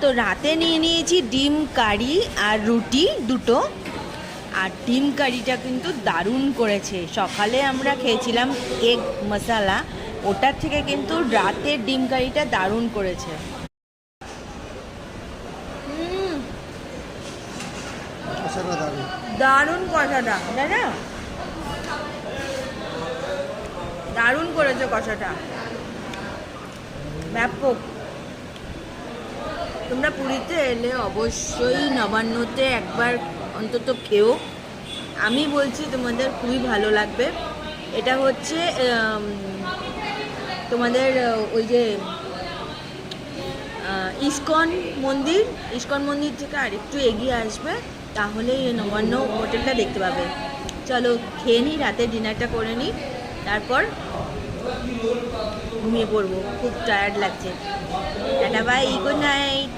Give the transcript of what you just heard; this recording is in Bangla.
তো রাতে নিয়ে নিয়েছি ডিম কারি আর রুটি দুটো। আর ডিম কারিটা কিন্তু দারুণ করেছে। সকালে আমরা খেয়েছিলাম এগ মশালা, ওটার থেকে কিন্তু রাতের ডিম কারিটা দারুণ করেছে। দারুণ কষাটা, তাই না? দারুণ করেছে কষাটা, ব্যাপক। তোমরা পুরীতে এলে অবশ্যই নবান্নতে একবার অন্তত খেও। আমি বলছি তোমাদের খুবই ভালো লাগবে। এটা হচ্ছে তোমাদের ওই যে ইস্কন মন্দির থেকে আরেকটু এগিয়ে আসবে, তাহলে নবান্ন হোটেলটা দেখতে পাবে। চলো খেয়ে নিই, রাতে ডিনারটা করে নিই, তারপর ঘুমিয়ে পড়বো, খুব টায়ার্ড লাগছে। Tata bye, good night.